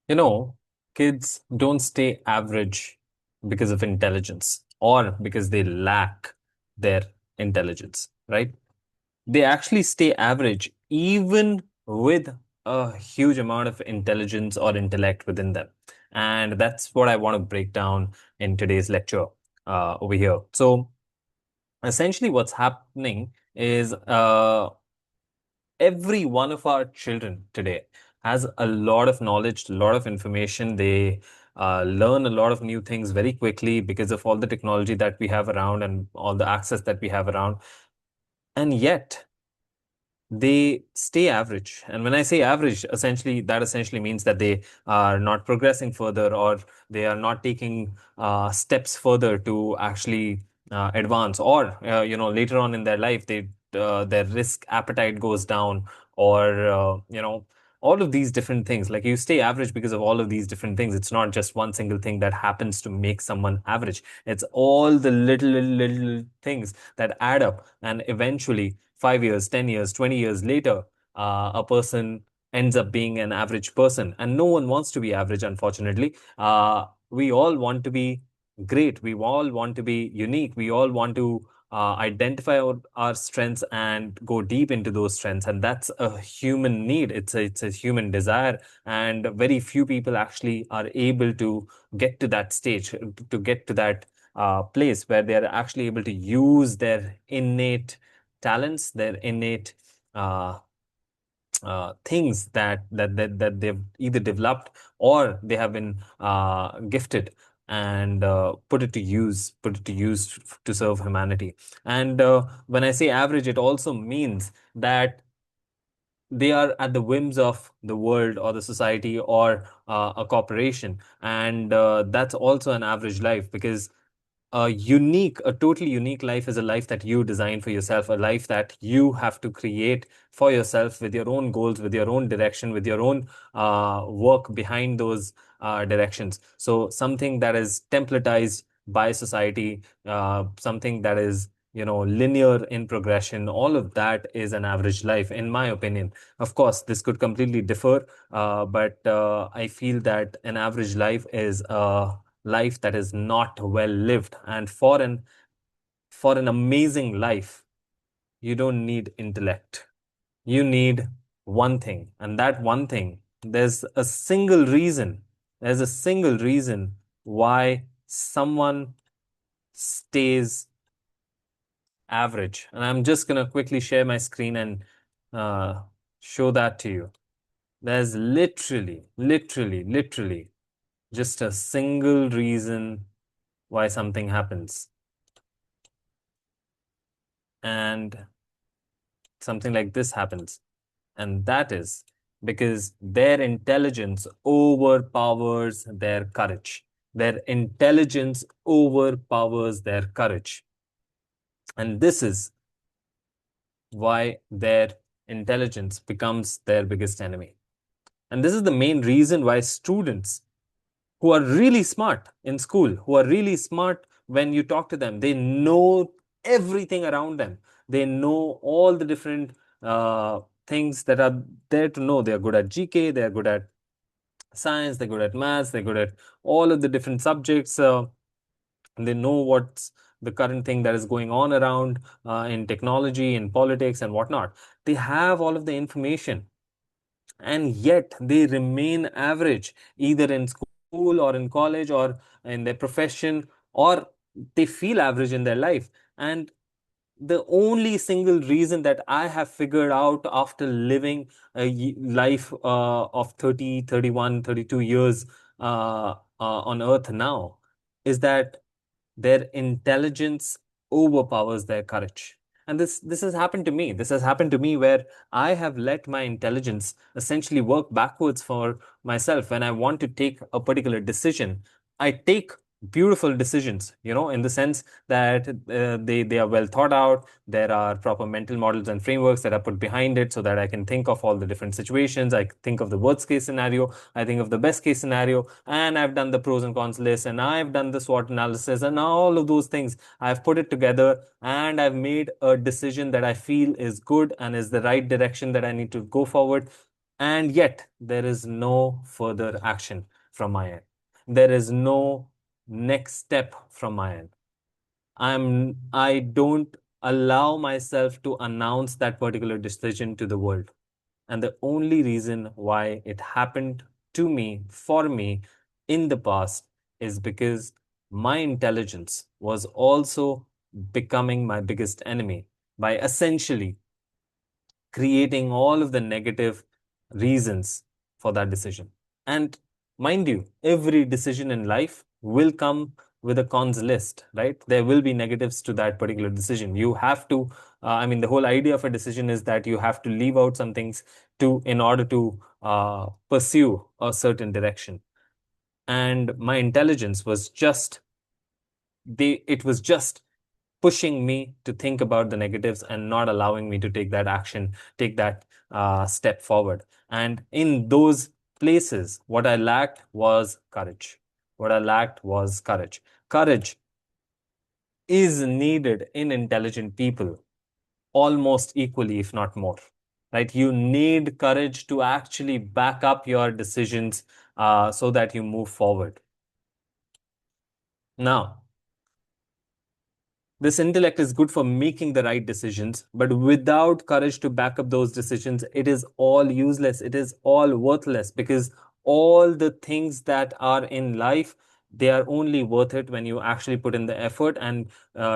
You know, kids don't stay average because of intelligence or because they lack their intelligence, right? They actually stay average even with a huge amount of intelligence or intellect within them. And that's what I want to break down in today's lecture over here. So, essentially, what's happening is every one of our children today has a lot of knowledge, a lot of information. They learn a lot of new things very quickly because of all the technology that we have around and all the access that we have around. And yet, they stay average. And when I say average, that essentially means that they are not progressing further or they are not taking steps further to actually advance. Or later on in their life, their risk appetite goes down, or all of these different things. Like, you stay average because of all of these different things. It's not just one single thing that happens to make someone average. It's all the little things that add up, and eventually 5 years, 10 years, 20 years later, a person ends up being an average person. And no one wants to be average, unfortunately. We all want to be great. We all want to be unique. We all want to identify our strengths and go deep into those strengths. And that's a human need. It's a human desire. And very few people actually are able to get to that stage, to get to that place where they're actually able to use their innate talents, their innate uh, things that they've either developed or they have been gifted, and put it to use to serve humanity. And when I say average, it also means that they are at the whims of the world or the society or a corporation, and that's also an average life, because a totally unique life is a life that you design for yourself, a life that you have to create for yourself with your own goals, with your own direction, with your own work behind those directions. So something that is templatized by society, something that is linear in progression, all of that is an average life, in my opinion. Of course, this could completely differ, but I feel that an average life is life that is not well lived. And for an amazing life, you don't need intellect. You need one thing, and that one thing, there's a single reason why someone stays average. And I'm just gonna quickly share my screen and uh, show that to you. There's literally just a single reason why something happens. And something like this happens. And that is because their intelligence overpowers their courage. Their intelligence overpowers their courage. And this is why their intelligence becomes their biggest enemy. And this is the main reason why students who are really smart in school, who are really smart when you talk to them, they know everything around them. They know all the different things that are there to know. They're good at GK, they're good at science, they're good at maths, they're good at all of the different subjects. They know what's the current thing that is going on around in technology, in politics, and whatnot. They have all of the information, and yet they remain average, either in school or in college or in their profession, or they feel average in their life. And the only single reason that I have figured out after living a life of 30, 31, 32 years on earth now is that their intelligence overpowers their courage. And this has happened to me. This has happened to me where I have let my intelligence essentially work backwards for myself. When I want to take a particular decision, I take beautiful decisions, in the sense that they are well thought out. There are proper mental models and frameworks that are put behind it so that I can think of all the different situations. I think of the worst case scenario, I think of the best case scenario, and I've done the pros and cons list, and I've done the SWOT analysis, and all of those things. I've put it together, and I've made a decision that I feel is good and is the right direction that I need to go forward. And yet there is no further action from my end. There is no next step from my end. I don't allow myself to announce that particular decision to the world. And the only reason why it happened to me, for me, in the past is because my intelligence was also becoming my biggest enemy by essentially creating all of the negative reasons for that decision. And mind you, every decision in life will come with a cons list, right? There will be negatives to that particular decision. You have to, I mean, the whole idea of a decision is that you have to leave out some things in order to pursue a certain direction. And my intelligence was just, it was just pushing me to think about the negatives and not allowing me to take that action, take that step forward. And in those places, what I lacked was courage. What I lacked was courage. Courage is needed in intelligent people almost equally, if not more. Right? You need courage to actually back up your decisions so that you move forward. Now, this intellect is good for making the right decisions, but without courage to back up those decisions, it is all useless. It is all worthless because all the things that are in life, they are only worth it when you actually put in the effort and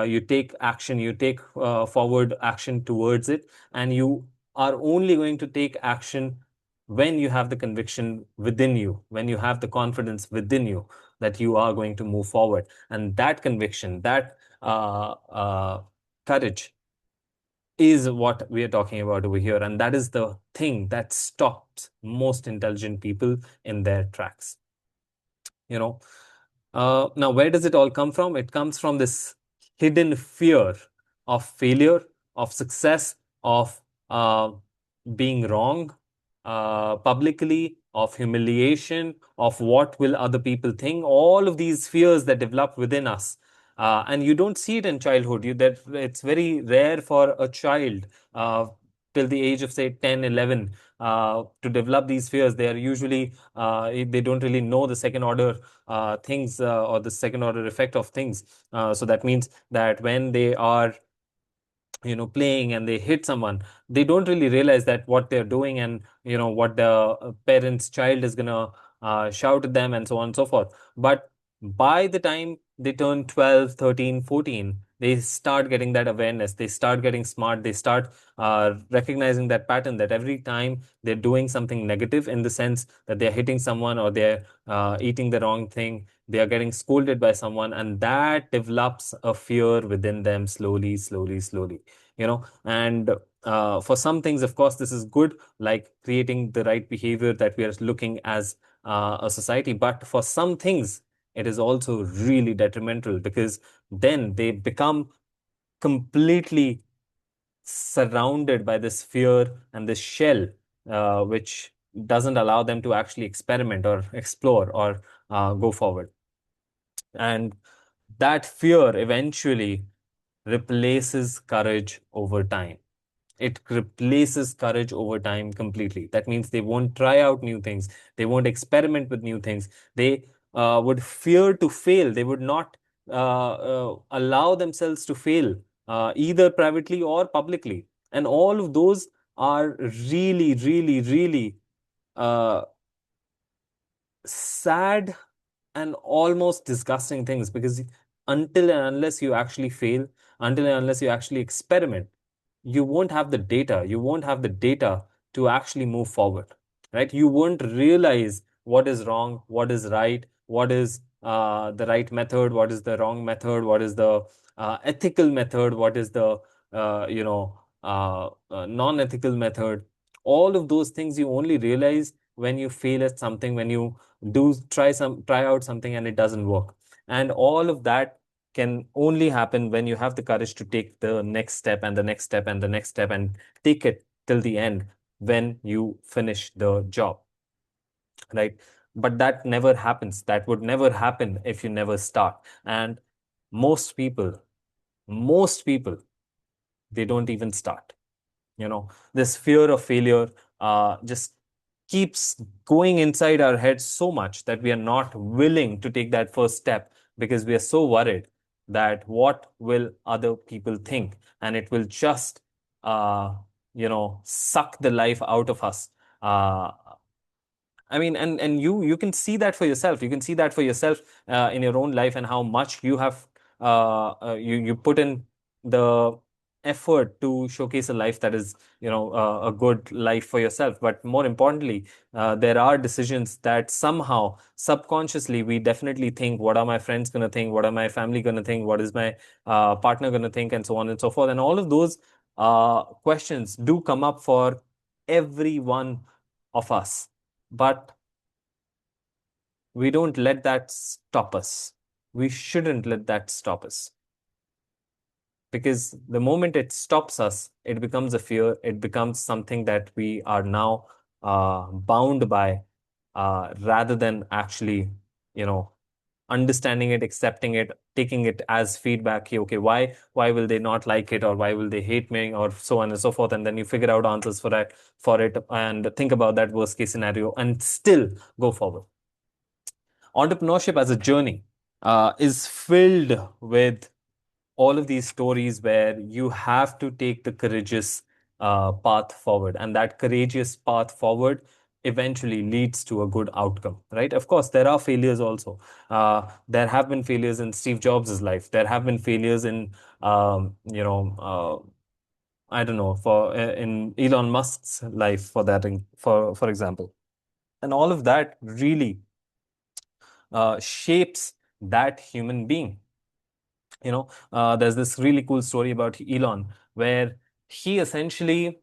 you take action, you take forward action towards it, and you are only going to take action when you have the conviction within you, when you have the confidence within you that you are going to move forward. And that conviction, that uh, uh, courage is what we are talking about over here. And that is the thing that stops most intelligent people in their tracks. You know, now, where does it all come from? It comes from this hidden fear of failure, of success, of being wrong publicly, of humiliation, of what will other people think. All of these fears that develop within us. And you don't see it in childhood. That it's very rare for a child till the age of say 10, 11 to develop these fears. They are usually they don't really know the second order things or the second order effect of things. So that means that when they are playing and they hit someone, they don't really realize that what they're doing and what the parent's child is gonna shout at them and so on and so forth. But by the time they turn 12, 13, 14, they start getting that awareness, they start getting smart, they start recognizing that pattern, that every time they're doing something negative in the sense that they're hitting someone or they're eating the wrong thing, they are getting scolded by someone, and that develops a fear within them slowly, slowly, slowly. And for some things, of course, this is good, like creating the right behavior that we are looking as a society. But for some things, it is also really detrimental because then they become completely surrounded by this fear and this shell, which doesn't allow them to actually experiment or explore or go forward. And that fear eventually replaces courage over time. It replaces courage over time completely. That means they won't try out new things. They won't experiment with new things. They would fear to fail. They would not allow themselves to fail, either privately or publicly. And all of those are really, really, really uh, sad and almost disgusting things because until and unless you actually fail, until and unless you actually experiment, you won't have the data. You won't have the data to actually move forward, right? You won't realize what is wrong, what is right, what is the right method, what is the wrong method, what is the ethical method, what is the non-ethical method. All of those things you only realize when you fail at something, when you try out something and it doesn't work. And all of that can only happen when you have the courage to take the next step and the next step and the next step and take it till the end when you finish the job, right? But that never happens. That would never happen if you never start. And most people, most people, they don't even start. This fear of failure just keeps going inside our heads so much that we are not willing to take that first step because we are so worried that what will other people think, and it will just uh, suck the life out of us. uh, I mean, and you can see that for yourself. You can see that for yourself in your own life, and how much you have you put in the effort to showcase a life that is, a good life for yourself. But more importantly, there are decisions that somehow subconsciously we definitely think, what are my friends going to think? What are my family going to think? What is my partner going to think? And so on and so forth. And all of those questions do come up for every one of us. But we don't let that stop us. We shouldn't let that stop us, because the moment it stops us, it becomes a fear. It becomes something that we are now bound by, rather than actually, you know, understanding it, accepting it, taking it as feedback. Okay, why will they not like it, or why will they hate me, or so on and so forth. And then you figure out answers for it, and think about that worst case scenario, and still go forward. Entrepreneurship as a journey is filled with all of these stories where you have to take the courageous path forward, and that courageous path forward eventually leads to a good outcome, right? Of course, there are failures also. There have been failures in Steve Jobs' life. There have been failures in, I don't know, in Elon Musk's life, for that, for example. And all of that really shapes that human being. There's this really cool story about Elon where he essentially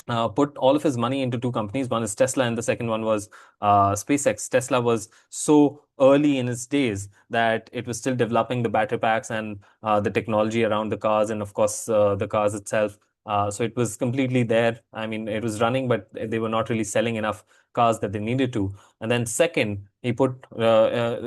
put all of his money into two companies. One is Tesla, and the second one was SpaceX. Tesla was so early in its days that it was still developing the battery packs and the technology around the cars, and of course, the cars itself. So it was completely there. I mean, it was running, but they were not really selling enough cars that they needed to. And then second, he put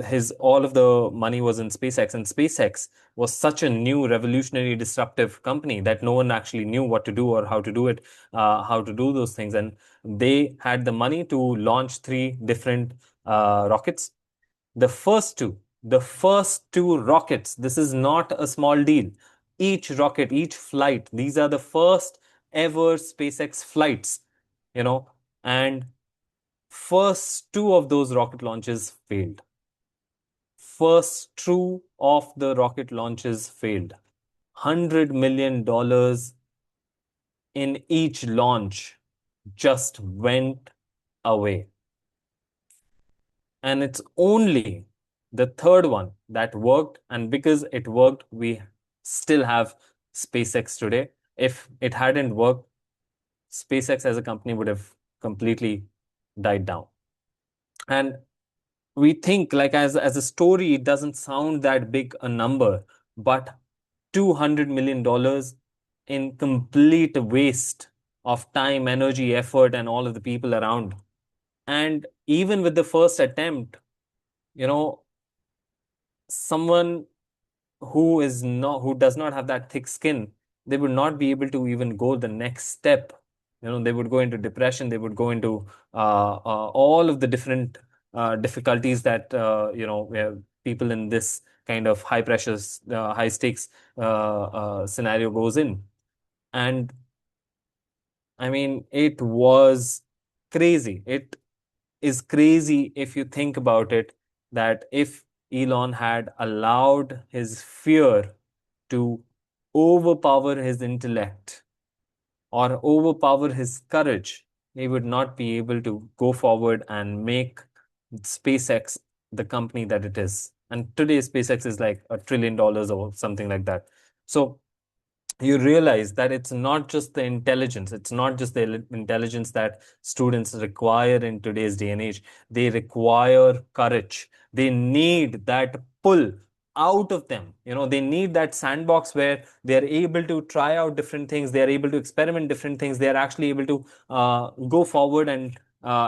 his all of the money was in SpaceX, and SpaceX was such a new, revolutionary, disruptive company that no one actually knew what to do or how to do it, how to do those things. And they had the money to launch three different rockets. The first two rockets, this is not a small deal. Each rocket, each flight, these are the first ever SpaceX flights, you know, and first two of those rocket launches failed. First two of the rocket launches failed. $100 million in each launch just went away. And it's only the third one that worked. And because it worked, we still have SpaceX today. If it hadn't worked, SpaceX as a company would have completely died down. And we think, like, as a story, it doesn't sound that big a number, but $200 million in complete waste of time, energy, effort, and all of the people around. And even with the first attempt, you know, someone who does not have that thick skin, they would not be able to even go the next step. They would go into depression. They would go into all of the different difficulties that where people in this kind of high pressures, high stakes scenario goes in. And I mean, it was crazy. It is crazy if you think about it, that if Elon had allowed his fear to overpower his intellect or overpower his courage, he would not be able to go forward and make SpaceX the company that it is. And today, SpaceX is like $1 trillion or something like that. So you realize that it's not just the intelligence, it's not just the intelligence that students require in today's day and age. They require courage. They need that pull out of them. They need that sandbox where they're able to try out different things, they're able to experiment different things, they're actually able to go forward and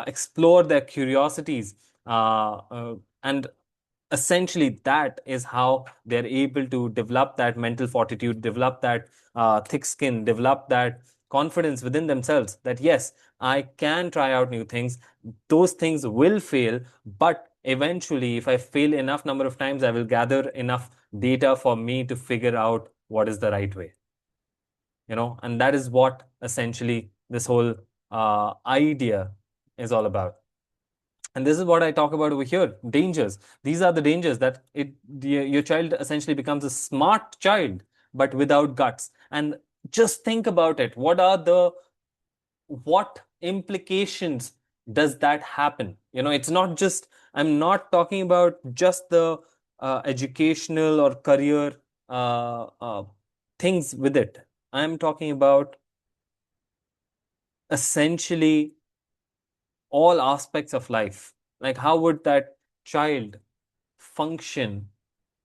explore their curiosities. And essentially, that is how they're able to develop that mental fortitude, develop that thick skin, develop that confidence within themselves that yes, I can try out new things. Those things will fail, but eventually, if I fail enough number of times, I will gather enough data for me to figure out what is the right way. And that is what essentially this whole idea is all about. And this is what I talk about over here, dangers. These are the dangers that your child essentially becomes a smart child, but without guts. And just think about it. What implications does that happen? It's not just, I'm not talking about just the educational or career things with it. I'm talking about essentially all aspects of life. Like, how would that child function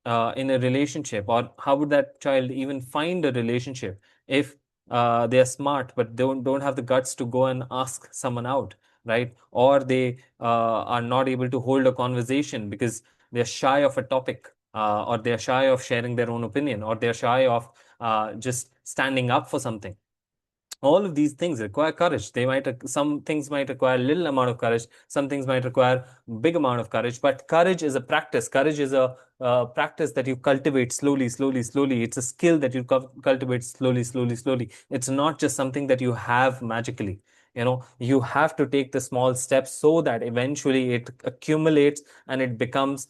in a relationship, or how would that child even find a relationship if they are smart but don't have the guts to go and ask someone out, right? Or they are not able to hold a conversation because they're shy of a topic, or they're shy of sharing their own opinion, or they're shy of just standing up for something. All of these things require courage. Some things might require a little amount of courage, some things might require big amount of courage, but courage is a practice. Courage is a practice that you cultivate slowly, slowly, slowly. It's a skill that you cultivate slowly, slowly, slowly. It's not just something that you have magically. You have to take the small steps so that eventually it accumulates and it becomes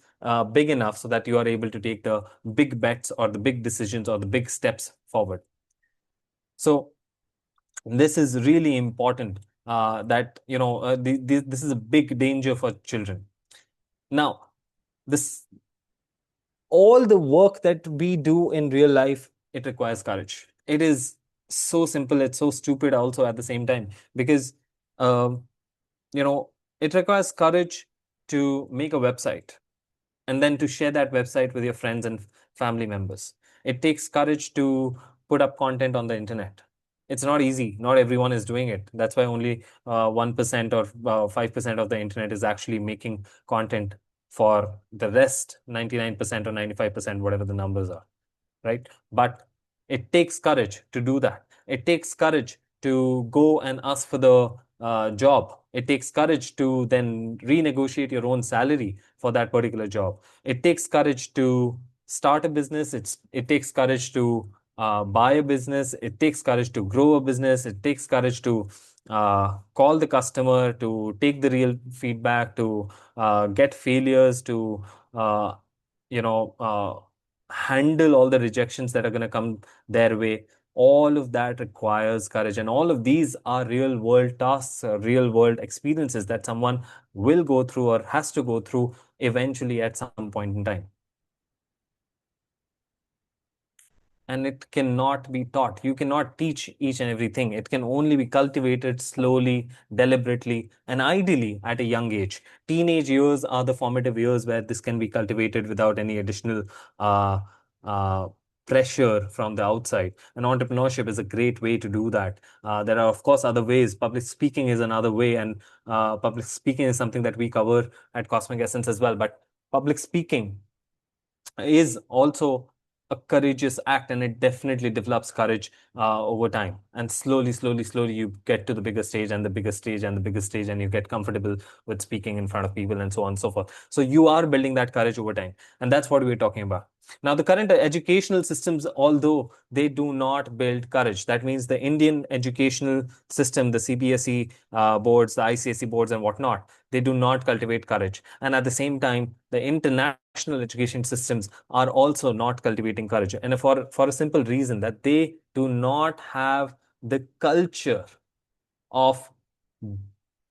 big enough so that you are able to take the big bets or the big decisions or the big steps forward. So this is really important, that this is a big danger for children. Now, this all the work that we do in real life, it requires courage. It is so simple, it's so stupid also at the same time, because um, you know it requires courage to make a website and then to share that website with your friends and family members. It takes courage to put up content on the internet. It's not easy. Not everyone is doing it. That's why only 1% or 5% of the internet is actually making content. For the rest, 99% or 95%, whatever the numbers are, right? But it takes courage to do that. It takes courage to go and ask for the job. It takes courage to then renegotiate your own salary for that particular job. It takes courage to start a business. It takes courage to buy a business. It takes courage to grow a business. It takes courage to call the customer, to take the real feedback, to get failures, to uh, you know uh, handle all the rejections that are going to come their way. All of that requires courage, and all of these are real world tasks, real world experiences that someone will go through or has to go through eventually at some point in time. And it cannot be taught. You cannot teach each and everything. It can only be cultivated slowly, deliberately, and ideally at a young age. Teenage years are the formative years where this can be cultivated without any additional uh, uh, pressure from the outside. And entrepreneurship is a great way to do that. There are, of course, other ways. Public speaking is another way, and public speaking is something that we cover at Cosmic Essence as well. But public speaking is also a courageous act, and it definitely develops courage over time. And slowly, slowly, slowly, you get to the bigger stage and the bigger stage and the bigger stage, and you get comfortable with speaking in front of people and so on and so forth. So you are building that courage over time, and that's what we're talking about. Now, the current educational systems, although they do not build courage, that means the Indian educational system, the CBSE boards, the ICSE boards, and whatnot, they do not cultivate courage. And at the same time, the international education systems are also not cultivating courage. And for a simple reason that they do not have the culture of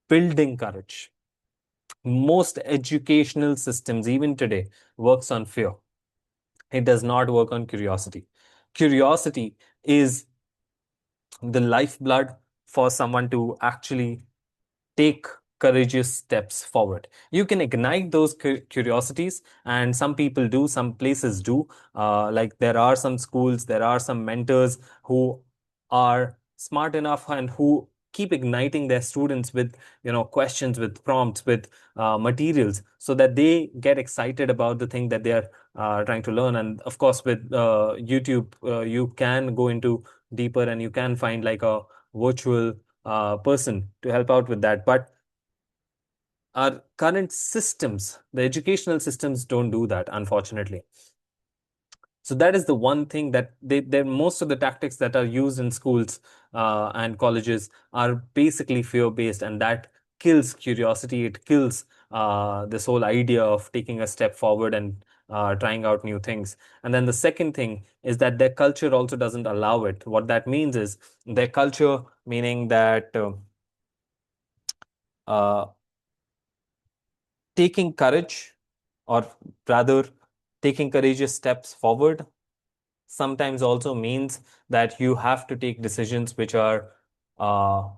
building courage. Most educational systems, even today, works on fear. It does not work on curiosity. Curiosity is the lifeblood for someone to actually take courageous steps forward. You can ignite those curiosities, and some people do, some places do. Like there are some schools, there are some mentors who are smart enough and who keep igniting their students with questions, with prompts, with materials, so that they get excited about the thing that they are trying to learn. And of course, with YouTube, you can go into deeper, and you can find like a virtual person to help out with that. But our current systems, the educational systems, don't do that, unfortunately. So that is the one thing that most of the tactics that are used in schools and colleges are basically fear-based, and that kills curiosity. It kills this whole idea of taking a step forward and trying out new things. And then the second thing is that their culture also doesn't allow it. What that means is their culture, meaning that uh, taking courage, or rather taking courageous steps forward, sometimes also means that you have to take decisions which are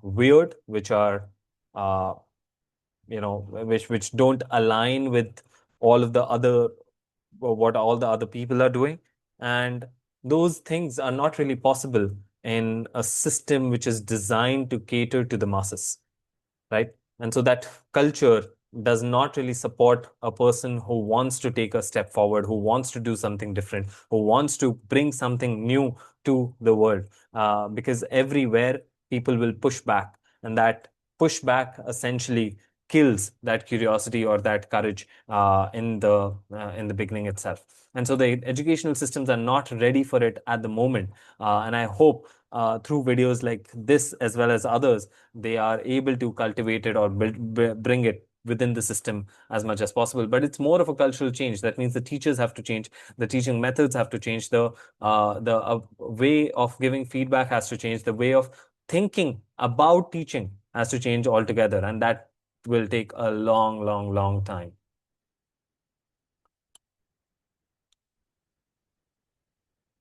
weird, which are uh, which don't align with all of the other what all the other people are doing, and those things are not really possible in a system which is designed to cater to the masses, right? And so that culture does not really support a person who wants to take a step forward, who wants to do something different, who wants to bring something new to the world. Because everywhere people will push back, and that pushback essentially kills that curiosity or that courage in the beginning itself. And so the educational systems are not ready for it at the moment. And I hope through videos like this as well as others, they are able to cultivate it or bring it within the system as much as possible. But it's more of a cultural change. That means the teachers have to change, the teaching methods have to change, the way of giving feedback has to change, the way of thinking about teaching has to change altogether, and that will take a long, long, long time.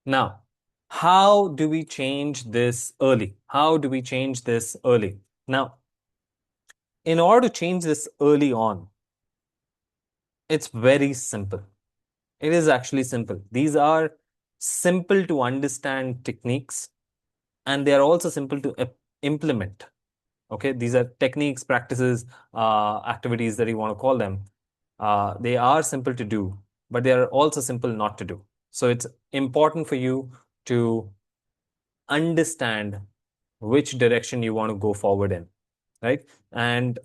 Now, how do we change this early? How do we change this early? Now, in order to change this early on, it's very simple. It is actually simple. These are simple to understand techniques, and they are also simple to implement. Okay, these are techniques, practices, activities that you want to call them. They are simple to do, but they are also simple not to do. So it's important for you to understand which direction you want to go forward in, right? And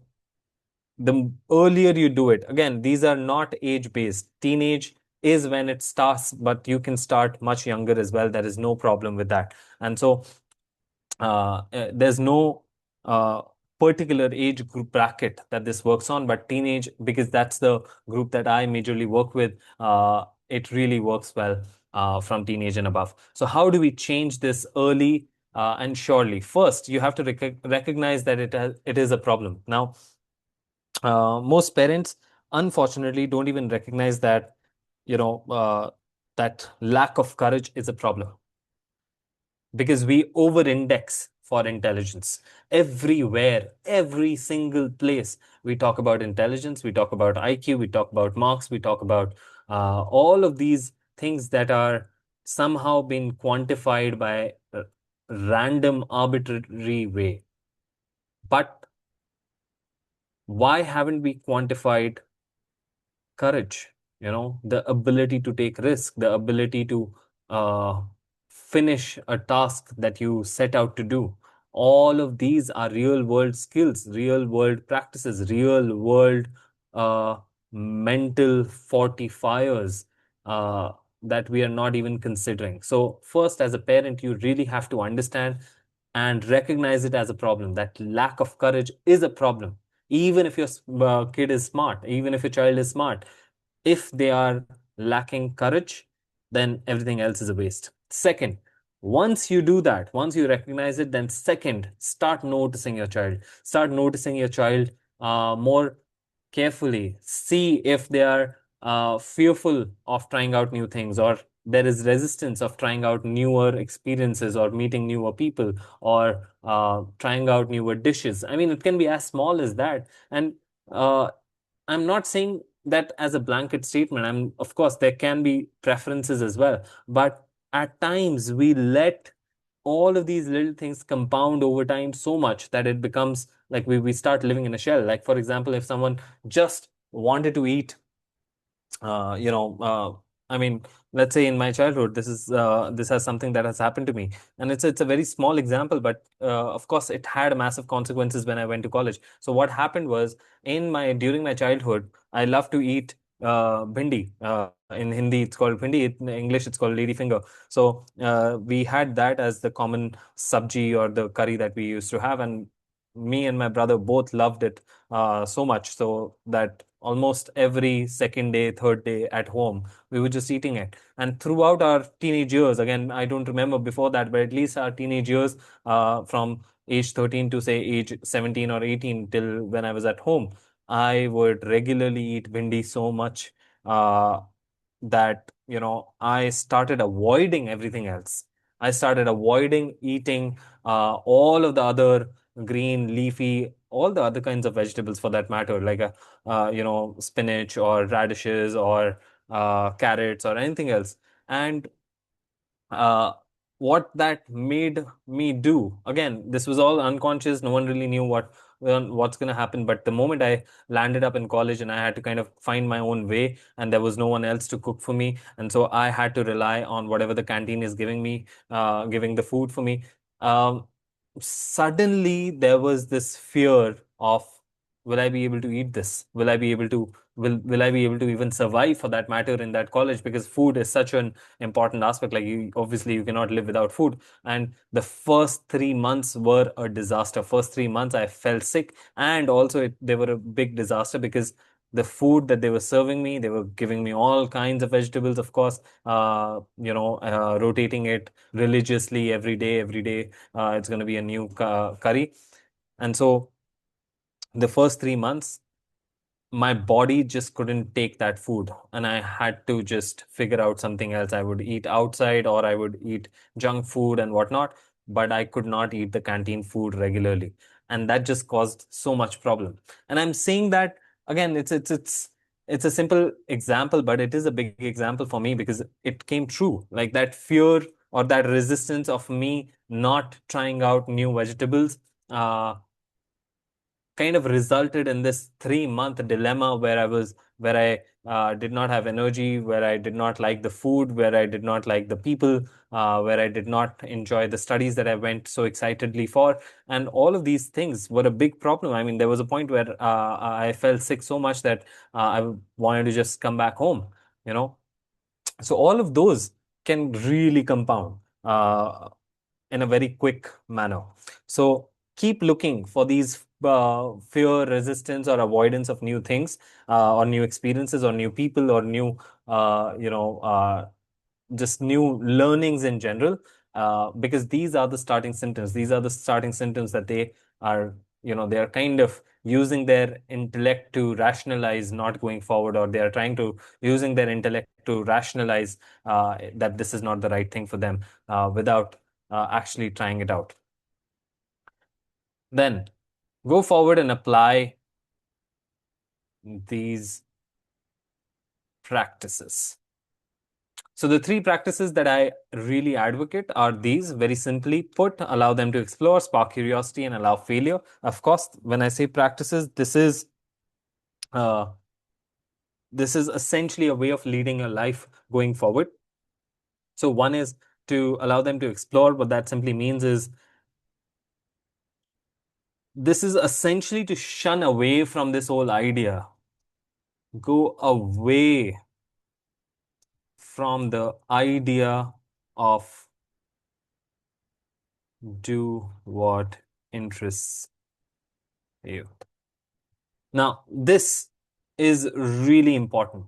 the earlier you do it, again, these are not age based. Teenage is when it starts, but you can start much younger as well. There is no problem with that. And so there's no uh, particular age group bracket that this works on, but teenage, because that's the group that I majorly work with, it really works well from teenage and above. So how do we change this early and surely? First, you have to recognize that it is a problem. Now, most parents, unfortunately, don't even recognize that, you know, that lack of courage is a problem, because we over-index for intelligence. Everywhere, every single place, we talk about intelligence, we talk about IQ, we talk about marks, we talk about all of these things that are somehow been quantified by a random, arbitrary way. But why haven't we quantified courage, the ability to take risk, the ability to uh, finish a task that you set out to do? All of these are real world skills, real world practices, real world uh, mental fortifiers that we are not even considering. So first, as a parent, you really have to understand and recognize it as a problem. That lack of courage is a problem. Even if your kid is smart, even if your child is smart, if they are lacking courage, then everything else is a waste. Second, once you do that, once you recognize it, then second, start noticing your child. Start noticing your child more carefully. See if they are fearful of trying out new things, or there is resistance of trying out newer experiences or meeting newer people, or trying out newer dishes. I mean, it can be as small as that. And uh, I'm not saying that as a blanket statement. Of course, there can be preferences as well, but at times we let all of these little things compound over time so much that it becomes like we start living in a shell. Like, for example, if someone just wanted to eat, uh, you know, uh, I mean, let's say in my childhood, this has something that has happened to me, and it's a very small example, but of course, it had massive consequences when I went to college. So what happened was, in my during my childhood, I loved to eat bhindi. In Hindi, it's called bhindi. In English, it's called ladyfinger. So we had that as the common sabji or the curry that we used to have, and me and my brother both loved it so much so that almost every second day, third day at home, we were just eating it. And throughout our teenage years, again, I don't remember before that, but at least our teenage years, from age 13 to say age 17 or 18 till when I was at home, I would regularly eat bhindi so much uh, that, I started avoiding everything else. I started avoiding eating all of the other green, leafy, all the other kinds of vegetables for that matter, like spinach or radishes or carrots or anything else. And uh, what that made me do, again, this was all unconscious. No one really knew what's going to happen. But the moment I landed up in college and I had to kind of find my own way, and there was no one else to cook for me, and so I had to rely on whatever the canteen is giving me, giving the food for me. Um, Suddenly there was this fear of, will I be able to eat this? Will I be able to even survive for that matter in that college? Because food is such an important aspect. Like, you cannot live without food. And the first 3 months were a disaster. First 3 months I fell sick, and also they were a big disaster because the food that they were serving me, they were giving me all kinds of vegetables, of course, rotating it religiously every day. It's going to be a new curry. And so the first 3 months, my body just couldn't take that food, and I had to just figure out something else. I would eat outside or I would eat junk food and whatnot, but I could not eat the canteen food regularly. And that just caused so much problem. And I'm saying that again, it's a simple example, but it is a big example for me because it came true. Like that fear or that resistance of me not trying out new vegetables uh, kind of resulted in this 3 month dilemma where I did not have energy, where I did not like the food, where I did not like the people, where I did not enjoy the studies that I went so excitedly for. And all of these things were a big problem. I mean, there was a point where I felt sick so much that I wanted to just come back home, you know. So all of those can really compound in a very quick manner. So keep looking for these fear, resistance, or avoidance of new things, or new experiences, or new people, or new, just new learnings in general, because these are the starting symptoms. These are the starting symptoms that are, they are kind of using their intellect to rationalize not going forward, or they are trying to using their intellect to rationalize that this is not the right thing for them without actually trying it out. Then go forward and apply these practices. So the three practices that I really advocate are these. Very simply put, allow them to explore, spark curiosity, and allow failure. Of course, when I say practices, uh, this is essentially a way of leading a life going forward. So one is to allow them to explore. What that simply means is this is essentially to shun away from this whole idea. Go away from the idea of do what interests you. Now, this is really important.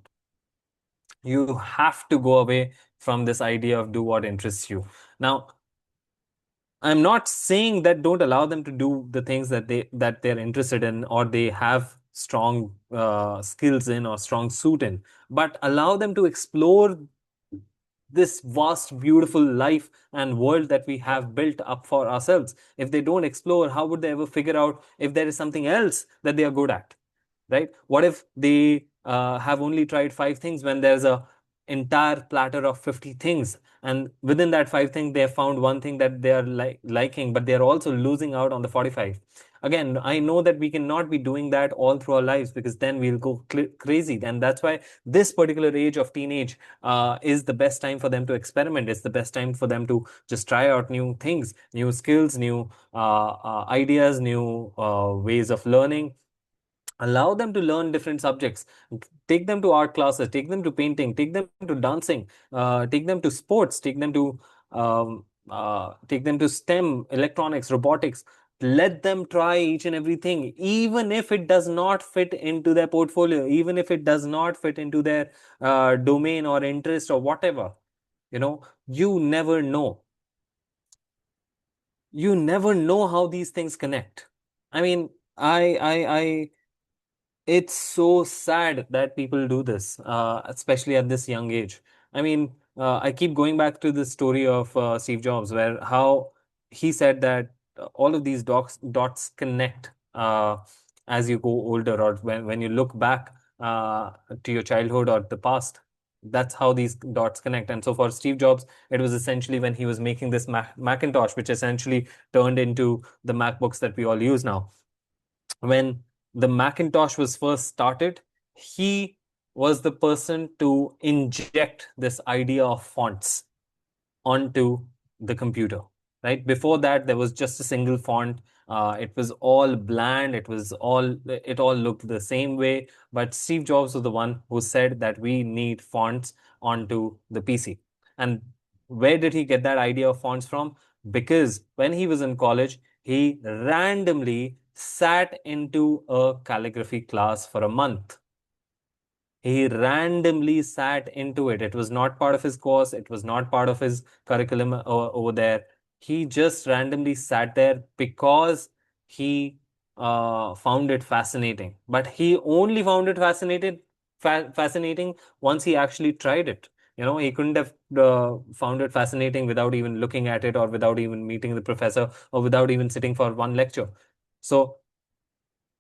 You have to go away from this idea of do what interests you. Now, I'm not saying that don't allow them to do the things that they're interested in or they have strong skills in or strong suit in, but allow them to explore this vast, beautiful life and world that we have built up for ourselves. If they don't explore, how would they ever figure out if there is something else that they are good at? Right? What if they have only tried five things when there's a entire platter of 50 things, and within that five things they have found one thing that they are liking, but they're also losing out on the 45. Again, I know that we cannot be doing that all through our lives, because then we'll go crazy. And that's why this particular age of teenage is the best time for them to experiment. It's the best time for them to just try out new things, new skills, new ideas, new ways of learning. Allow them to learn different subjects. Take them to art classes, take them to painting, take them to dancing, take them to sports, take them to STEM, electronics, robotics. Let them try each and everything, even if it does not fit into their portfolio, even if it does not fit into their domain or interest or whatever. You never know. You never know how these things connect. I mean, I it's so sad that people do this, especially at this young age. I mean, I keep going back to the story of Steve Jobs, where how he said that all of these dots connect as you go older, or when you look back to your childhood or the past. That's how these dots connect. And so for Steve Jobs, it was essentially when he was making this Macintosh, which essentially turned into the MacBooks that we all use now. When the Macintosh was first started, he was the person to inject this idea of fonts onto the computer, right? Before that, there was just a single font. It was all bland. It all looked the same way. But Steve Jobs was the one who said that we need fonts onto the PC. And where did he get that idea of fonts from? Because when he was in college, he randomly sat into a calligraphy class for a month. He randomly sat into it. It was not part of his course. It was not part of his curriculum over there. He just randomly sat there because he found it fascinating. But he only found it fascinating once he actually tried it. He couldn't have found it fascinating without even looking at it, or without even meeting the professor, or without even sitting for one lecture. So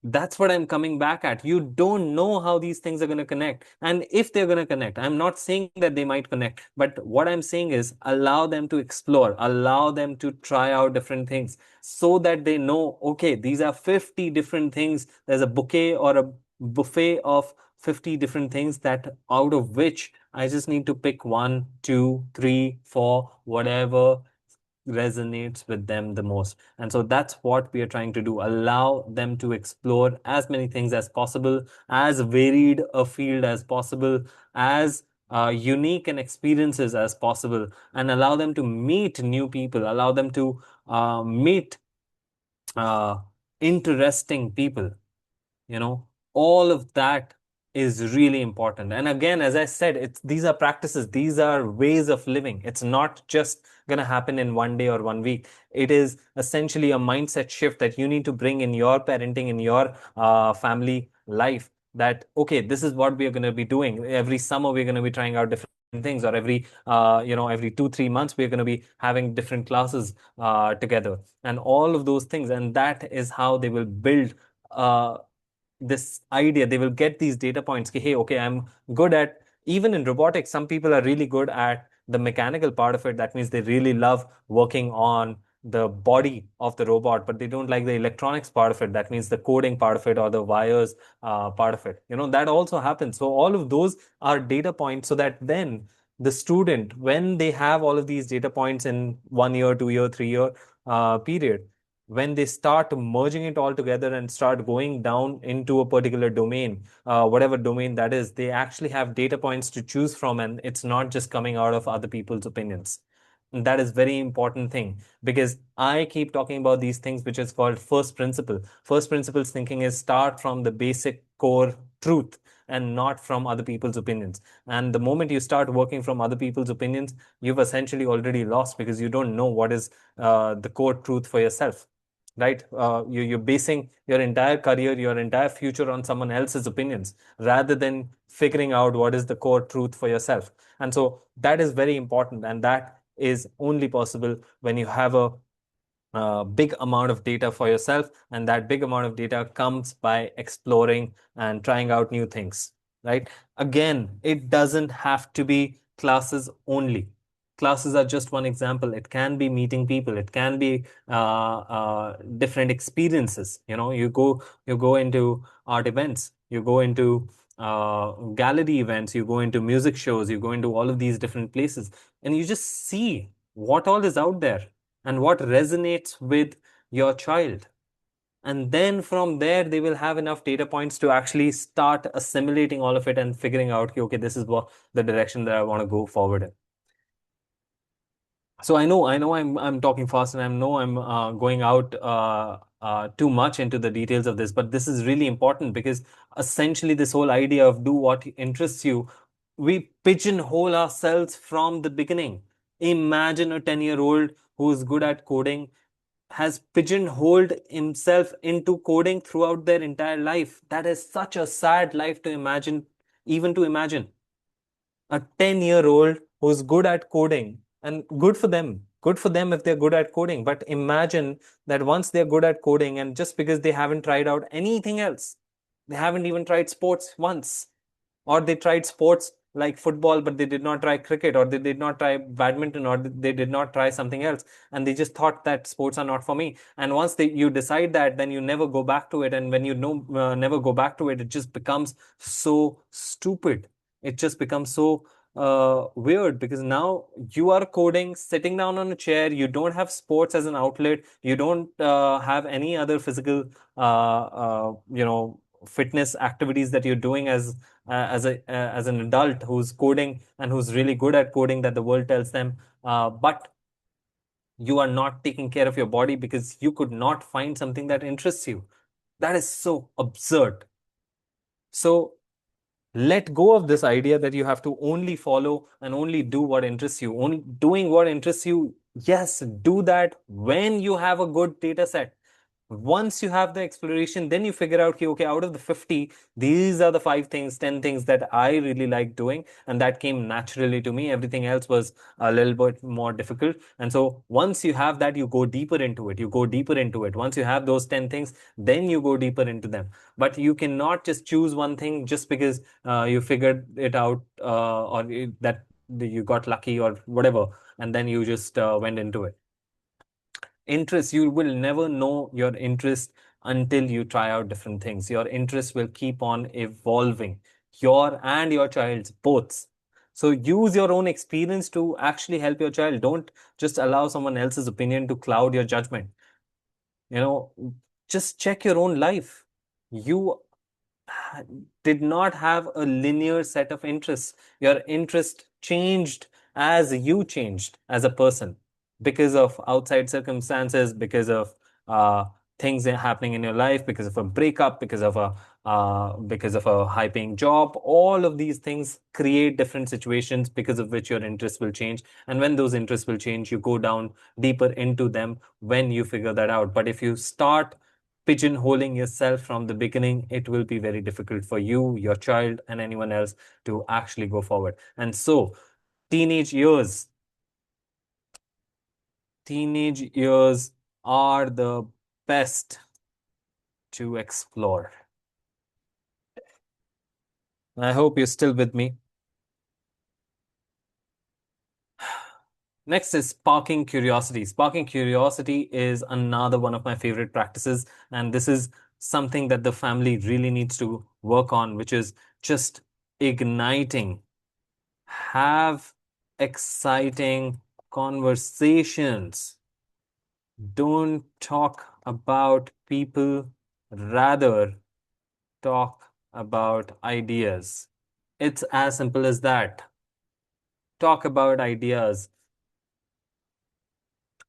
that's what I'm coming back at. You don't know how these things are going to connect. And if they're going to connect, I'm not saying that they might connect, but what I'm saying is allow them to explore, allow them to try out different things so that they know, okay, these are 50 different things. There's a bouquet or a buffet of 50 different things, that out of which I just need to pick one, two, three, four, whatever resonates with them the most. And so that's what we are trying to do. Allow them to explore as many things as possible, as varied a field as possible, as unique and experiences as possible, and allow them to meet new people, allow them to meet uh, interesting people. All of that is really important. And again, as I said, these are practices, these are ways of living. It's not just going to happen in one day or one week. It is essentially a mindset shift that you need to bring in your parenting, in your family life, that okay, this is what we are going to be doing every summer. We're going to be trying out different things, or every 2-3 months we're going to be having different classes together, and all of those things. And that is how they will build uh, this idea. They will get these data points. Hey, okay, I'm good at, even in robotics, some people are really good at the mechanical part of it. That means they really love working on the body of the robot, but they don't like the electronics part of it. That means the coding part of it, or the wires part of it. That also happens. So all of those are data points, so that then the student, when they have all of these data points in 1 year, 2 year, 3 year period, when they start merging it all together and start going down into a particular domain, whatever domain that is, they actually have data points to choose from, and it's not just coming out of other people's opinions. And that is very important thing, because I keep talking about these things, which is called first principle. First principles thinking is start from the basic core truth and not from other people's opinions. And the moment you start working from other people's opinions, you've essentially already lost, because you don't know what is the core truth for yourself, right? You're basing your entire career, your entire future on someone else's opinions, rather than figuring out what is the core truth for yourself. And so that is very important. And that is only possible when you have a big amount of data for yourself. And that big amount of data comes by exploring and trying out new things, right? Again, it doesn't have to be classes only. classes are just one example. It can be meeting people. It can be different experiences. You go into art events. You go into gallery events. You go into music shows. You go into all of these different places, and you just see what all is out there and what resonates with your child. And then from there, they will have enough data points to actually start assimilating all of it and figuring out, okay, this is what the direction that I want to go forward in. So I know I'm talking fast, and I know I'm going out too much into the details of this, but this is really important because essentially this whole idea of do what interests you, we pigeonhole ourselves from the beginning. Imagine a 10-year-old who's good at coding has pigeonholed himself into coding throughout their entire life. That is such a sad life to imagine, even to imagine a 10-year-old who's good at coding, and good for them. Good for them if they're good at coding. But imagine that once they're good at coding, and just because they haven't tried out anything else, they haven't even tried sports once, or they tried sports like football, but they did not try cricket, or they did not try badminton, or they did not try something else, and they just thought that sports are not for me. And once you decide that, then you never go back to it. And when you know never go back to it, it just becomes so stupid. It just becomes so weird, because now you are coding, sitting down on a chair. You don't have sports as an outlet. You don't have any other physical, fitness activities that you're doing as an adult who's coding and who's really good at coding, that the world tells them. But you are not taking care of your body because you could not find something that interests you. That is so absurd. So let go of this idea that you have to only follow and only do what interests you. Only doing what interests you, yes, do that when you have a good data set. Once you have the exploration, then you figure out, okay, out of the 50, these are the 5 things, 10 things that I really like doing. And that came naturally to me. Everything else was a little bit more difficult. And so once you have that, you go deeper into it. You go deeper into it. Once you have those 10 things, then you go deeper into them. But you cannot just choose one thing just because you figured it out, that you got lucky or whatever, and then you just went into it. Interest, you will never know your interest until you try out different things. Your interest will keep on evolving, your and your child's both. So use your own experience to actually help your child. Don't just allow someone else's opinion to cloud your judgment. you know just check your own life. You did not have a linear set of interests. Your interest changed as you changed as a person, because of outside circumstances, because of things that are happening in your life, because of a breakup, because of a high paying job. All of these things create different situations because of which your interests will change. And when those interests will change, you go down deeper into them when you figure that out. But if you start pigeonholing yourself from the beginning, it will be very difficult for you, your child, and anyone else to actually go forward. And so, teenage years, teenage years are the best to explore. I hope you're still with me. Next is sparking curiosity. Sparking curiosity is another one of my favorite practices, and this is something that the family really needs to work on, which is just igniting. Have exciting conversations. Don't talk about people, rather talk about ideas. It's as simple as that. Talk about ideas.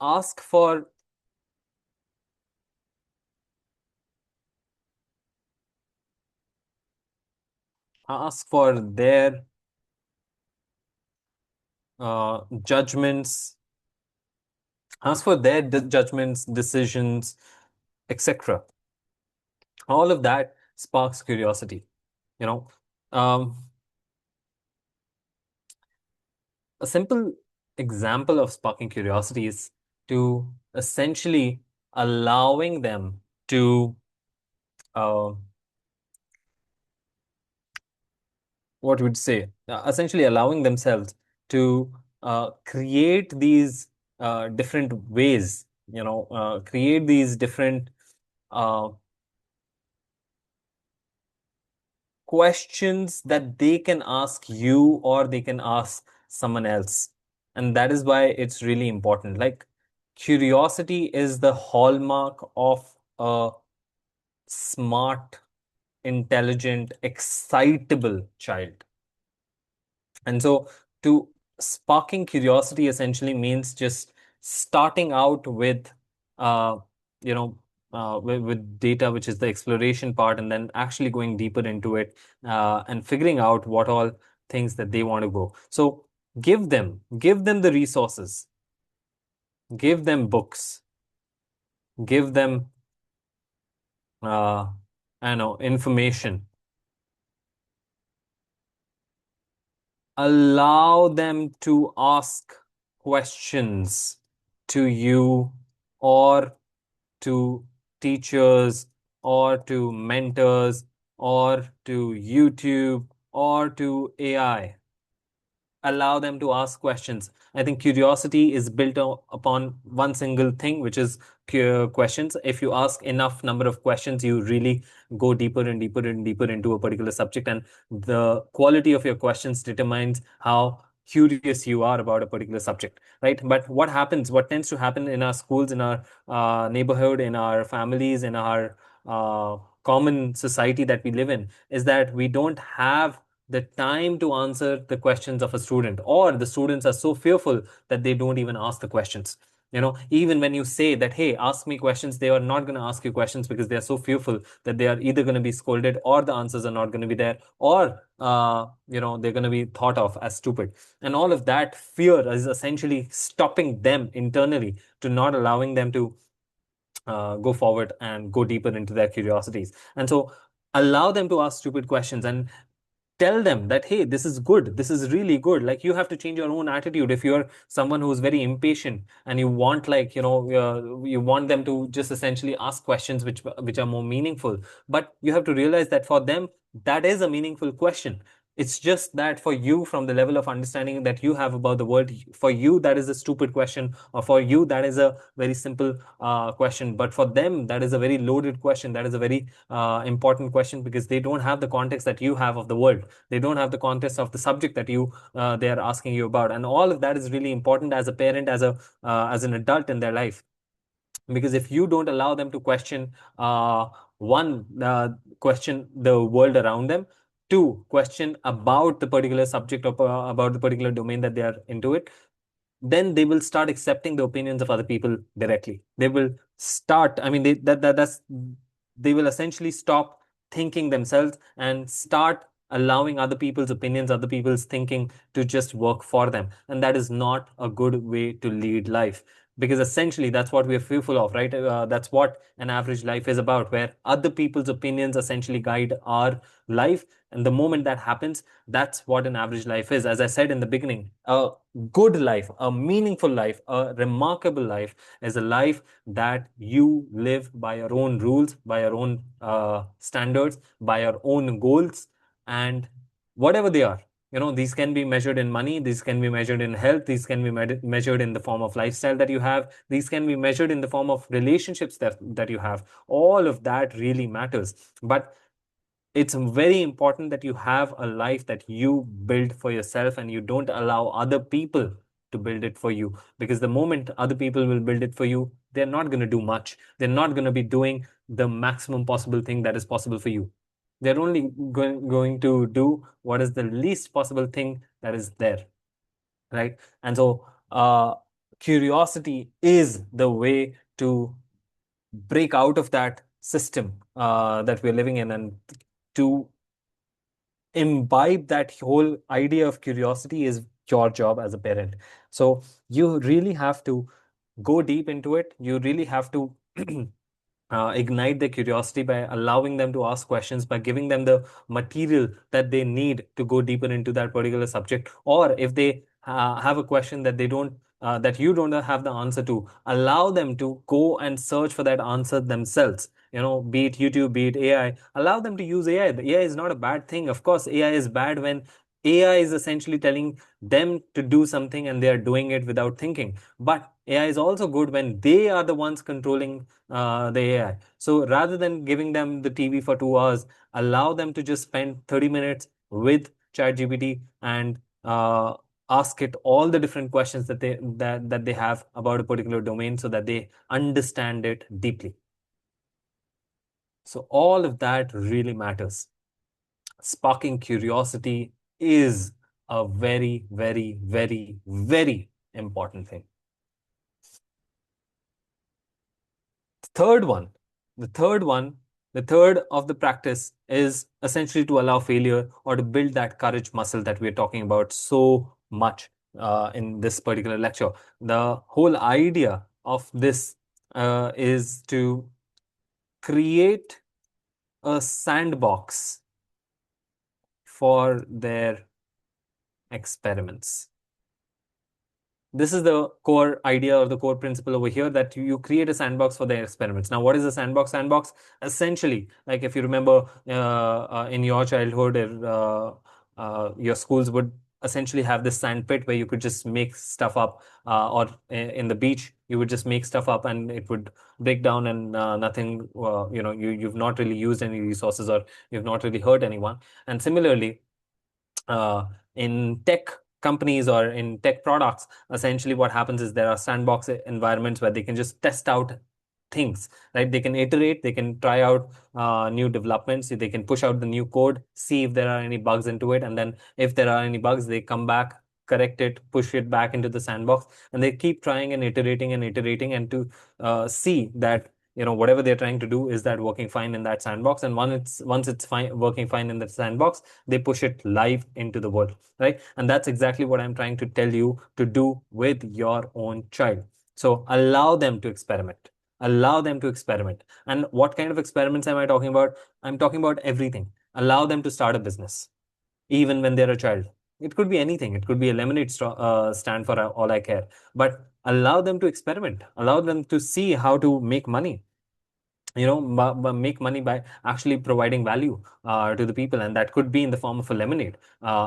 Ask for their judgments. Ask for their judgments, decisions, etc. All of that sparks curiosity. You know, um, a simple example of sparking curiosity is to essentially allowing them to, uh, what would say, essentially allowing themselves to create these different ways, create these different uh, questions that they can ask you or they can ask someone else. And that is why it's really important. Like, curiosity is the hallmark of a smart, intelligent, excitable child. And so, to sparking curiosity essentially means just starting out with, uh, you know, with data, which is the exploration part, and then actually going deeper into it, and figuring out what all things that they want to go. So give them the resources, give them books, give them, I don't know, information, allow them to ask questions to you or to teachers or to mentors or to YouTube or to AI. Allow them to ask questions. I think curiosity is built upon one single thing, which is questions. If you ask enough number of questions, you really go deeper and deeper and deeper into a particular subject, and the quality of your questions determines how curious you are about a particular subject, right? But what tends to happen in our schools, in our neighborhood, in our families, in our common society that we live in, is that we don't have the time to answer the questions of a student, or the students are so fearful that they don't even ask the questions. Even when you say that, hey, ask me questions, they are not going to ask you questions because they are so fearful that they are either going to be scolded, or the answers are not going to be there, or they're going to be thought of as stupid. And all of that fear is essentially stopping them internally, to not allowing them to go forward and go deeper into their curiosities. And so allow them to ask stupid questions, and tell them that, hey, this is good, this is really good. Like, you have to change your own attitude. If you're someone who's very impatient and you want, like, you want them to just essentially ask questions which are more meaningful, but you have to realize that for them, that is a meaningful question. It's just that for you, from the level of understanding that you have about the world, for you that is a stupid question, or for you that is a very simple question. But for them, that is a very loaded question, that is a very important question, because they don't have the context that you have of the world. They don't have the context of the subject that they are asking you about. And all of that is really important as a parent, as an adult in their life. Because if you don't allow them to question, one, question the world around them, two, question about the particular subject, or about the particular domain that they are into it, then they will start accepting the opinions of other people directly. They will start, I mean, they will essentially stop thinking themselves and start allowing other people's opinions, other people's thinking, to just work for them. And that is not a good way to lead life, because essentially that's what we are fearful of, right? That's what an average life is about, where other people's opinions essentially guide our life. And the moment that happens, that's what an average life is. As I said in the beginning, a good life, a meaningful life, a remarkable life is a life that you live by your own rules, by your own standards, by your own goals, and whatever they are. These can be measured in money, these can be measured in health, these can be measured in the form of lifestyle that you have, these can be measured in the form of relationships that you have. All of that really matters. But it's very important that you have a life that you build for yourself, and you don't allow other people to build it for you. Because the moment other people will build it for you, they're not going to do much. They're not going to be doing the maximum possible thing that is possible for you. They're only going to do what is the least possible thing that is there, right? And so, curiosity is the way to break out of that system that we're living in, and to imbibe that whole idea of curiosity is your job as a parent. So you really have to go deep into it. You really have to ignite their curiosity by allowing them to ask questions, by giving them the material that they need to go deeper into that particular subject. Or if they have a question that they don't, that you don't have the answer to, allow them to go and search for that answer themselves. Be it YouTube, be it AI, allow them to use AI. The AI is not a bad thing. Of course, AI is bad when AI is essentially telling them to do something and they are doing it without thinking. But AI is also good when they are the ones controlling the AI. So rather than giving them the TV for 2 hours, allow them to just spend 30 minutes with ChatGPT and ask it all the different questions that they have about a particular domain so that they understand it deeply. So all of that really matters. Sparking curiosity is a very, very, very, very important thing. Third one, the third one, the third of the practice is essentially to allow failure or to build that courage muscle that we're talking about so much in this particular lecture. The whole idea of this is to create a sandbox for their experiments. This is the core idea or the core principle over here, that you create a sandbox for their experiments. Now, what is a sandbox? Sandbox, essentially, like if you remember in your childhood, your schools would essentially have this sand pit where you could just make stuff up, or in the beach, you would just make stuff up and it would break down and nothing, you've not really used any resources or you've not really hurt anyone. And similarly, uh, in tech companies or in tech products, essentially what happens is there are sandbox environments where they can just test out things, right? They can iterate, they can try out new developments, they can push out the new code, see if there are any bugs into it, and then if there are any bugs, they come back, correct it, push it back into the sandbox, and they keep trying and iterating and to see that whatever they're trying to do, is that working fine in that sandbox. And once it's fine, working fine in the sandbox, they push it live into the world, right? And that's exactly what I'm trying to tell you to do with your own child. So allow them to experiment. Allow them to experiment. And what kind of experiments am I talking about? I'm talking about everything. Allow them to start a business, even when they're a child. It could be anything. It could be a lemonade stand for all I care. But allow them to experiment. Allow them to see how to make money, make money by actually providing value to the people. And that could be in the form of a lemonade.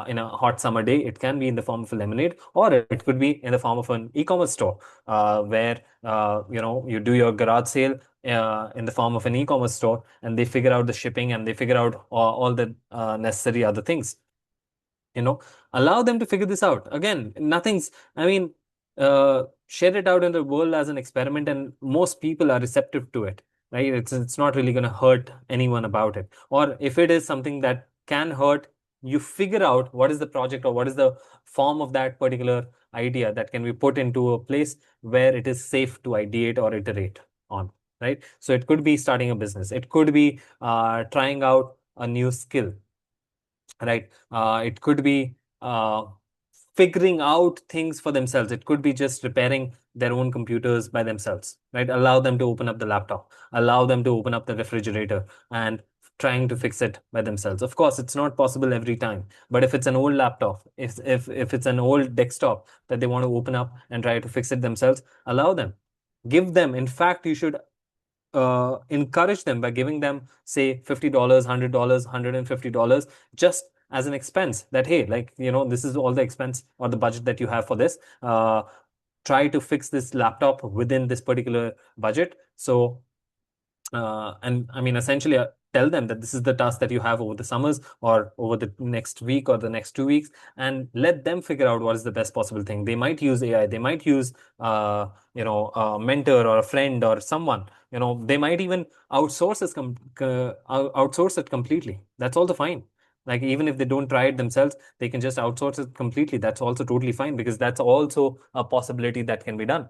In a hot summer day, it can be in the form of a lemonade, or it could be in the form of an e-commerce store, where you do your garage sale in the form of an e-commerce store, and they figure out the shipping and they figure out all the necessary other things. Allow them to figure this out. Again, nothing's, I mean, share it out in the world as an experiment, and most people are receptive to it, right? It's not really going to hurt anyone about it. Or if it is something that can hurt, you figure out what is the project or what is the form of that particular idea that can be put into a place where it is safe to ideate or iterate on, right? So it could be starting a business. It could be trying out a new skill, right? It could be figuring out things for themselves. It could be just repairing their own computers by themselves, right? Allow them to open up the laptop, allow them to open up the refrigerator and trying to fix it by themselves. Of course, it's not possible every time, but if it's an old laptop, if it's an old desktop that they want to open up and try to fix it themselves, allow them. Give them. In fact, you should encourage them by giving them, say, $50, $100, $150, just as an expense, that, hey, like, this is all the expense or the budget that you have for this. Try to fix this laptop within this particular budget. So, and I mean, essentially, tell them that this is the task that you have over the summers or over the next week or the next 2 weeks, and let them figure out what is the best possible thing. They might use AI, they might use, a mentor or a friend or someone. They might even outsource it completely. That's also fine. Like, even if they don't try it themselves, they can just outsource it completely. That's also totally fine, because that's also a possibility that can be done.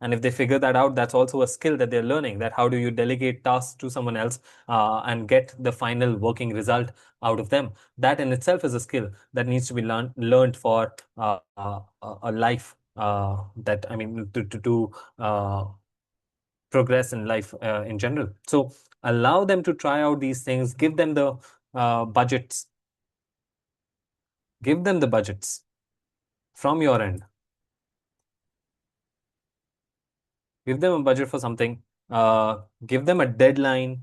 And if they figure that out, that's also a skill that they're learning, that how do you delegate tasks to someone else and get the final working result out of them. That in itself is a skill that needs to be learned for a life, that, I mean, to progress in life in general. So allow them to try out these things. Give them the budgets. Give them the budgets from your end. Give them a budget for something. Give them a deadline,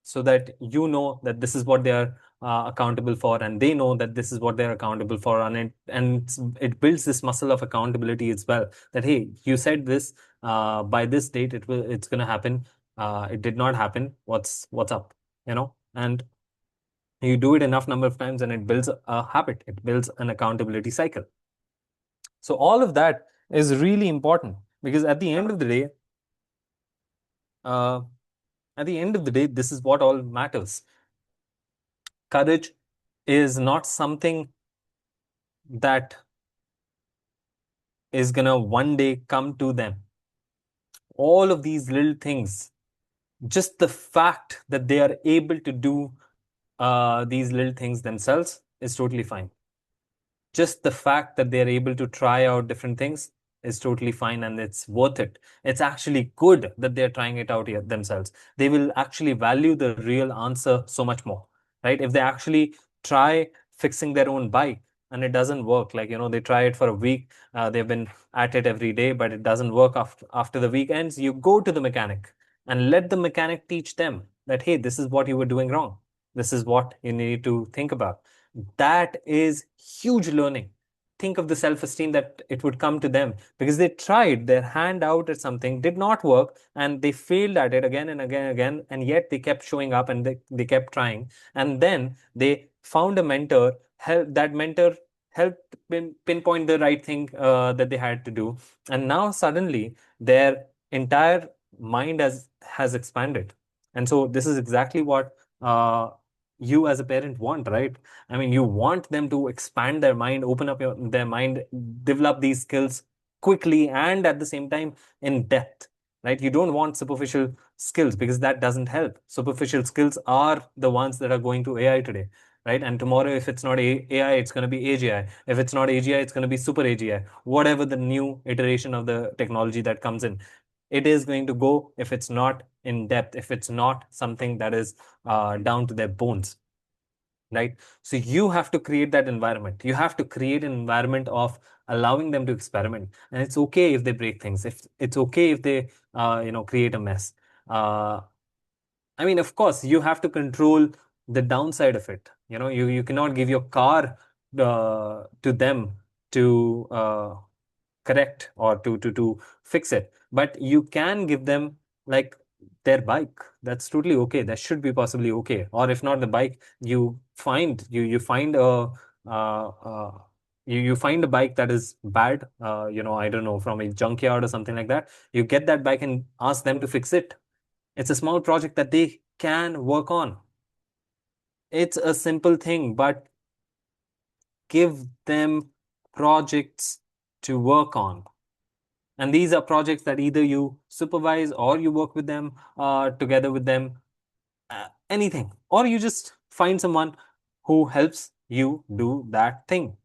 so that that this is what they are accountable for, and they know that this is what they're accountable for, and it builds this muscle of accountability as well. That hey, you said this by this date, it's going to happen. It did not happen. What's up? And you do it enough number of times, and it builds a habit. It builds an accountability cycle. So all of that is really important because uh, at the end of the day, this is what all matters. Courage is not something that is gonna one day come to them. All of these little things, just the fact that they are able to do these little things themselves is totally fine. Just the fact that they're able to try out different things is totally fine, and it's worth it. It's actually good that they're trying it out here themselves. They will actually value the real answer so much more, right? If they actually try fixing their own bike and it doesn't work, like, they try it for a week, they've been at it every day, but it doesn't work after the week ends, you go to the mechanic and let the mechanic teach them that, hey, this is what you were doing wrong. This is what you need to think about. That is huge learning. Think of the self-esteem that it would come to them because they tried their hand out at something, did not work, and they failed at it again and again and again, and yet they kept showing up and they kept trying. And then they found a mentor, that mentor helped pinpoint the right thing that they had to do. And now suddenly their entire mind has expanded. And so this is exactly what you as a parent want, right? I mean, you want them to expand their mind, open up their mind, develop these skills quickly and at the same time in depth, right? You don't want superficial skills because that doesn't help. Superficial skills are the ones that are going to AI today, right? And tomorrow, if it's not AI, it's going to be AGI. If it's not AGI, it's going to be super AGI. Whatever the new iteration of the technology that comes in, it is going to go if it's not in depth, if it's not something that is down to their bones, right? So you have to create that environment. You have to create an environment of allowing them to experiment, and it's okay if they break things. If it's okay if they, create a mess. Uh, I mean, of course, you have to control the downside of it. You cannot give your car to them to correct or to fix it, but you can give them like their bike. That's totally okay. That should be possibly okay. Or if not the bike, you find a uh, uh, you find a bike that is bad, I don't know, from a junkyard or something like that. You get that bike and ask them to fix it. It's a small project that they can work on. It's a simple thing, but give them projects to work on. And these are projects that either you supervise or you work with them, together with them, anything. Or you just find someone who helps you do that thing,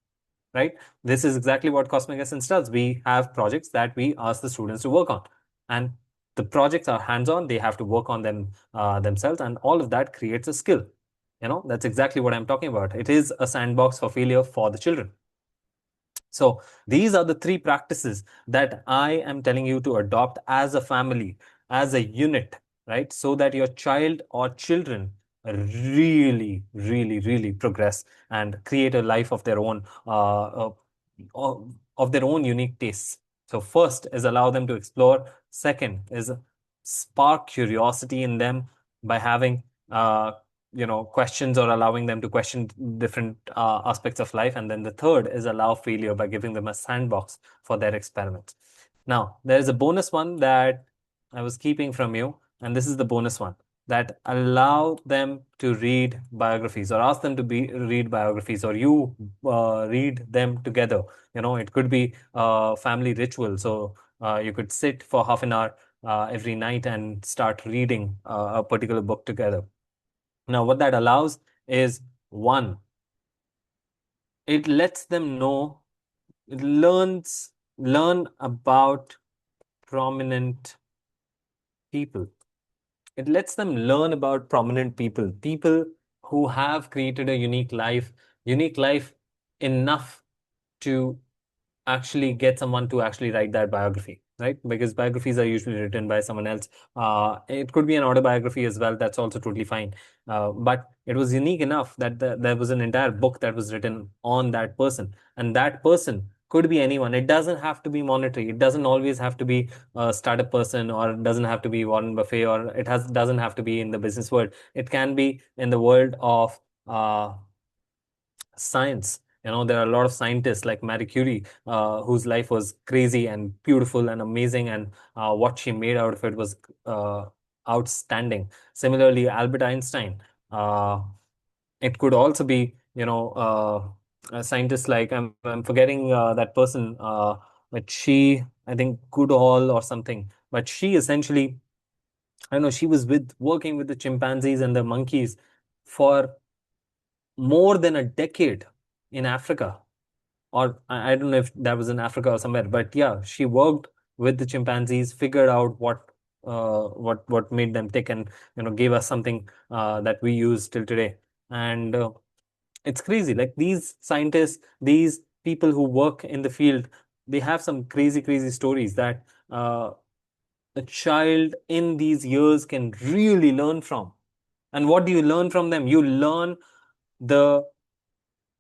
right? This is exactly what Cosmic Essence does. We have projects that we ask the students to work on. And the projects are hands-on. They have to work on them themselves. And all of that creates a skill. That's exactly what I'm talking about. It is a sandbox for failure for the children. So these are the three practices that I am telling you to adopt as a family, as a unit, right? So that your child or children really, really, really progress and create a life of their own, of their own unique tastes. So first is allow them to explore. Second is spark curiosity in them by having questions, or allowing them to question different aspects of life. And then the third is allow failure by giving them a sandbox for their experiments. Now, there is a bonus one that I was keeping from you, and this is the bonus one, that allow them to read biographies, or ask them to read biographies, or you read them together. It could be a family ritual. So you could sit for half an hour every night and start reading a particular book together. Now, what that allows is, one, it lets them know, it learn about prominent people. It lets them learn about prominent people who have created a unique life enough to actually get someone to actually write that biography. right? Because biographies are usually written by someone else. It could be an autobiography as well. That's also totally fine. But it was unique enough that there was an entire book that was written on that person, and that person could be anyone. It doesn't have to be monetary. It doesn't always have to be a startup person, or it doesn't have to be Warren Buffett, or it has doesn't have to be in the business world. It can be in the world of science. There are a lot of scientists like Marie Curie, whose life was crazy and beautiful and amazing, and what she made out of it was outstanding. Similarly, Albert Einstein. It could also be, a scientist like I'm forgetting that person, but she, I think Goodall or something. But she essentially, I don't know, she was working with the chimpanzees and the monkeys for more than a decade in Africa, or I don't know if that was in Africa or somewhere, but yeah, she worked with the chimpanzees, figured out what made them tick, and gave us something that we use till today. And it's crazy. Like these scientists, these people who work in the field, they have some crazy, crazy stories that a child in these years can really learn from. And what do you learn from them? You learn the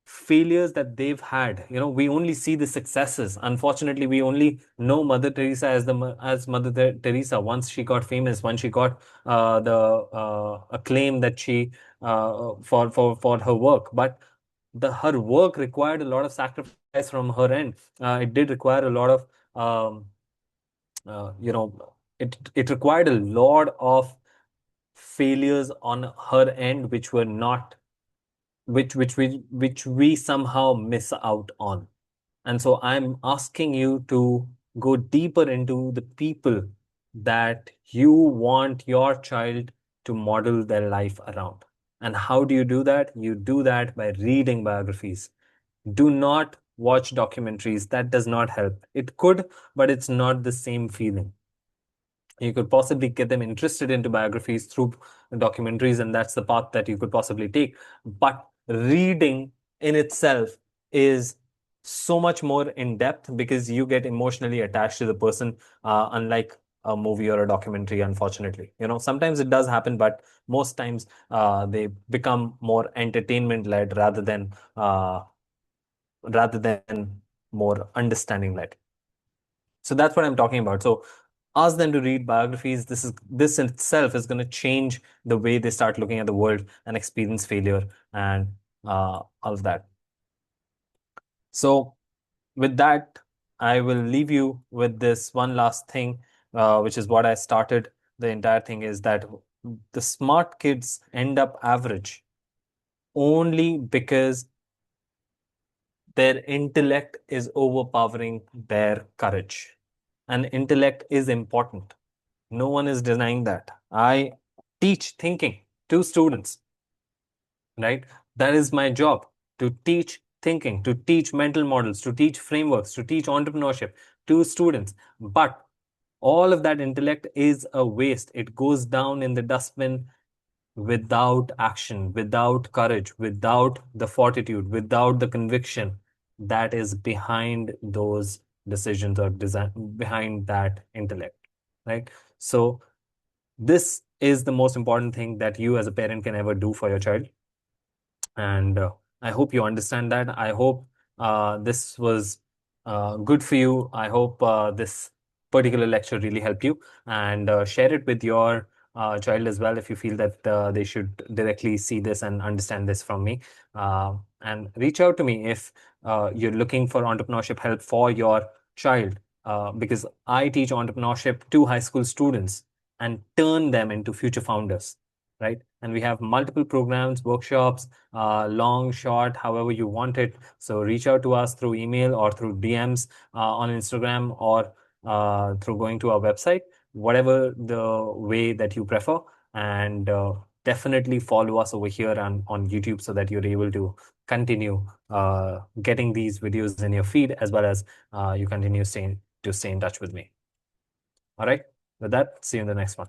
failures that they've had. We only see the successes. Unfortunately, we only know Mother Teresa as Mother Teresa once she got famous, once she got the acclaim that she for her work. But her work required a lot of sacrifice from her end. It did require a lot of um, it required a lot of failures on her end, which were not which we somehow miss out on. And so I'm asking you to go deeper into the people that you want your child to model their life around. And how do you do that? You do that by reading biographies. Do not watch documentaries. That does not help. It could, but it's not the same feeling. You could possibly get them interested into biographies through documentaries, and that's the path that you could possibly take. But reading in itself is so much more in depth because you get emotionally attached to the person, unlike a movie or a documentary, unfortunately. Sometimes it does happen, but most times they become more entertainment led rather than more understanding led. So that's what I'm talking about. So ask them to read biographies. This in itself is going to change the way they start looking at the world and experience failure and all of that. So with that, I will leave you with this one last thing, which is what I started. The entire thing is that the smart kids end up average only because their intellect is overpowering their courage. And intellect is important. No one is denying that. I teach thinking to students, right? That is my job, to teach thinking, to teach mental models, to teach frameworks, to teach entrepreneurship to students. But all of that intellect is a waste. It goes down in the dustbin without action, without courage, without the fortitude, without the conviction that is behind those decisions or design behind that intellect, right? So this is the most important thing that you as a parent can ever do for your child. And I hope you understand that. I hope this was good for you. I hope this particular lecture really helped you, and share it with your child as well if you feel that they should directly see this and understand this from me. And reach out to me if you're looking for entrepreneurship help for your child, because I teach entrepreneurship to high school students and turn them into future founders, right? And we have multiple programs, workshops, long, short, however you want it. So reach out to us through email or through DMs on Instagram, or through going to our website, whatever the way that you prefer. And definitely follow us over here on YouTube so that you're able to continue getting these videos in your feed, as well as you continue to stay in touch with me. All right. With that, see you in the next one.